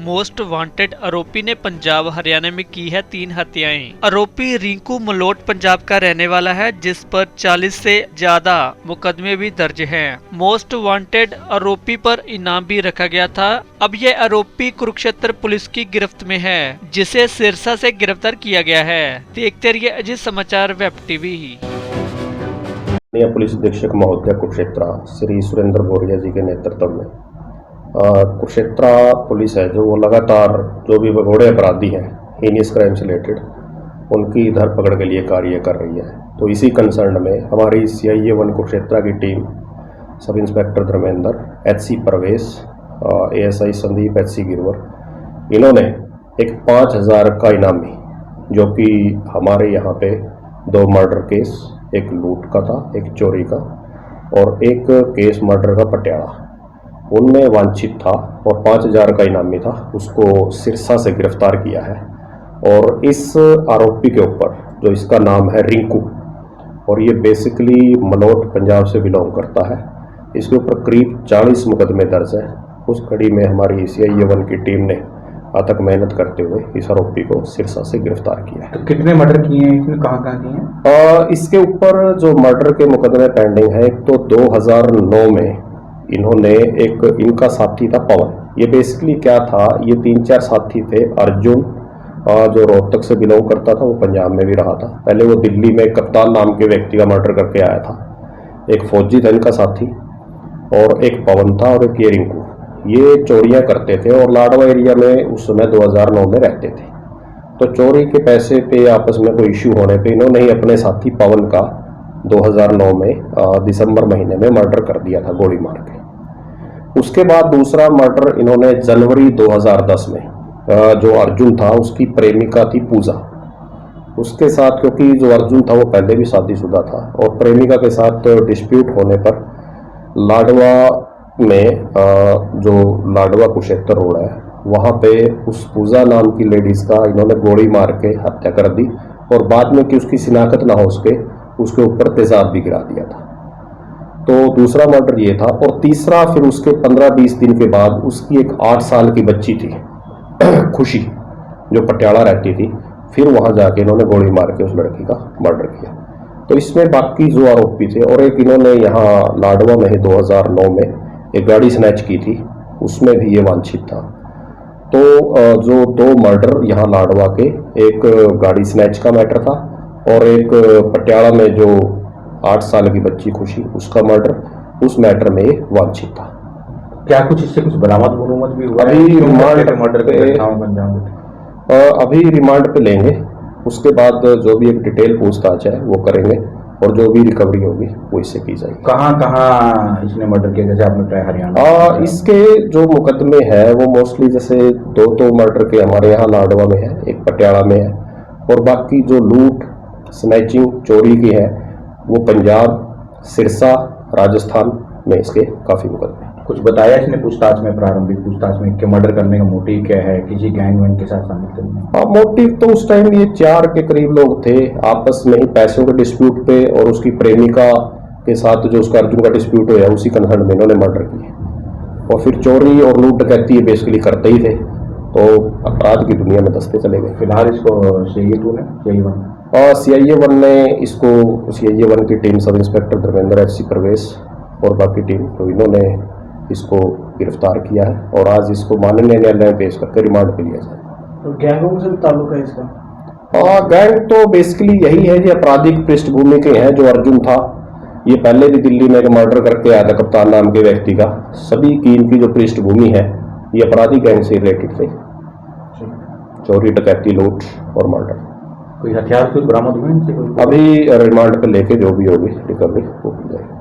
Most wanted आरोपी ने पंजाब हरियाणा में की है 3 हत्याएं। आरोपी रिंकू मलोट पंजाब का रहने वाला है, जिस पर 40 से ज्यादा मुकदमे भी दर्ज हैं। मोस्ट वांटेड आरोपी पर इनाम भी रखा गया था। अब यह आरोपी कुरुक्षेत्र पुलिस की गिरफ्त में है, जिसे सिरसा से गिरफ्तार किया गया है। देखते रहिए अजीत समाचार वेब टीवी। पुलिस अधीक्षक महोदय कुरुक्षेत्र श्री सुरेंद्र बोरिया जी के नेतृत्व में कुरुक्षेत्र पुलिस है जो वो लगातार जो भी भगोड़े अपराधी हैं हीनियस क्राइम से रिलेटेड उनकी धरपकड़ के लिए कार्य कर रही है। तो इसी कंसर्न में हमारी CIA 1 कुरुक्षेत्र की team sub inspector Dharmendra, HC परवेश, ASI संदीप, HC गिरवर, इन्होंने एक 5000 का इनामी जो कि हमारे यहाँ पे 2 मर्डर केस, एक लूट का था, एक चोरी का और एक केस मर्डर का पटियाला, उनमें वांछित था और 5000 का इनामी था, उसको सिरसा से गिरफ्तार किया है। और इस आरोपी के ऊपर जो इसका नाम है रिंकू, और ये बेसिकली मलोट पंजाब से बिलोंग करता है, इसके ऊपर करीब 40 मुकदमे दर्ज हैं। उस कड़ी में हमारी CIA 1 की टीम ने अथक मेहनत करते हुए इस आरोपी को सिरसा से गिरफ्तार किया है। तो कितने मर्डर किए हैं इसने, कहाँ किए हैं? इसके ऊपर जो मर्डर के मुकदमे पेंडिंग है, एक तो 2009 में इन्होंने इनका साथी था पवन। ये बेसिकली क्या था, ये 3-4 साथी थे। अर्जुन जो रोहतक से बिलोंग करता था, वो पंजाब में भी रहा था। पहले वो दिल्ली में कप्तान नाम के व्यक्ति का मर्डर करके आया था। एक फौजी था इनका साथी, और एक पवन था, और एक ये रिंकू। ये चोरियां करते थे और लाडवा एरिया में उस समय 2009 में रहते थे। तो चोरी के पैसे पे आपस में कोई इश्यू होने पे इन्होंने ही अपने साथी पवन का 2009 में दिसंबर महीने में मर्डर कर दिया था गोली मार के। उसके बाद दूसरा मर्डर इन्होंने जनवरी 2010 में जो अर्जुन था उसकी प्रेमिका थी पूजा, उसके साथ, क्योंकि जो अर्जुन था वो पहले भी शादीशुदा था, और प्रेमिका के साथ डिस्प्यूट होने पर लाडवा में जो लाडवा कुरुक्षेत्र रोड है वहाँ पे उस पूजा नाम की लेडीज़ का इन्होंने गोली मार के हत्या कर दी, और बाद में कि उसकी शिनाख्त ना हो उसके ऊपर तेजाब भी गिरा दिया था। तो दूसरा मर्डर ये था। और तीसरा फिर उसके 15-20 दिन के बाद उसकी एक 8 साल की बच्ची थी खुशी, जो पटियाला रहती थी, फिर वहाँ जाके इन्होंने गोली मार के उस लड़की का मर्डर किया। तो इसमें बाकी जो आरोपी थे, और एक इन्होंने यहाँ लाडवा में ही 2009 में एक गाड़ी स्नैच की थी, उसमें भी ये वांछित था। तो जो 2 मर्डर यहाँ लाडवा के, एक गाड़ी स्नैच का मैटर था और एक पटियाला में जो 8 साल की बच्ची खुशी उसका मर्डर, उस मैटर में ये वांछित था। क्या कुछ इससे कुछ बरामद भी हुआ? अभी रिमांड पे लेंगे, उसके बाद जो भी एक डिटेल पूछताछ है वो करेंगे, और जो भी रिकवरी होगी वो इससे की जाएगी। कहाँ इसने मर्डर किया, जैसे आपने बताया हरियाणा? इसके जो मुकदमे हैं वो मोस्टली जैसे 2 मर्डर के हमारे यहाँ लाडवा में है, एक पटियाला में है, और बाकी जो लूट, स्नैचिंग, चोरी की है वो पंजाब, सिरसा, राजस्थान में इसके काफ़ी मुकदमे। कुछ बताया इसने पूछताछ में, प्रारंभिक पूछताछ में, कि मर्डर करने का मोटिव क्या है, किसी गैंग वैंग के साथ शामिल करना? मोटिव तो उस टाइम ये 4 के करीब लोग थे, आपस में ही पैसों के डिस्प्यूट पे, और उसकी प्रेमिका के साथ जो उसका अर्जुन का डिस्प्यूट हुआ उसी कंसर्न में इन्होंने मर्डर किए। और फिर चोरी और लूट डकैती बेसिकली करते ही थे, तो अपराध की दुनिया में दस्ते चले गए। फिलहाल इसको CIA 1 ने इसको, CIA 1 की team sub inspector Dharmendra, HC परवेश और बाकी टीम, तो इन्होंने इसको गिरफ्तार किया है, और आज इसको माननीय न्यायालय में पेश करके रिमांड पे लिया जाए। तो गैंगों से ताल्लुक है इसका? गैंग तो बेसिकली यही है, जो आपराधिक पृष्ठभूमि के हैं। जो अर्जुन था ये पहले भी दिल्ली में मर्डर करके आया था कप्तान नाम के व्यक्ति का। सभी की इनकी जो पृष्ठभूमि है ये अपराधिक गैंग से रिलेटेड थे, चोरी, डकैती, लूट और मर्डर। कोई हथियार कुछ बरामद हुए? अभी रिमांड पे लेके जो भी होगी रिकवरी वो की जाएगी।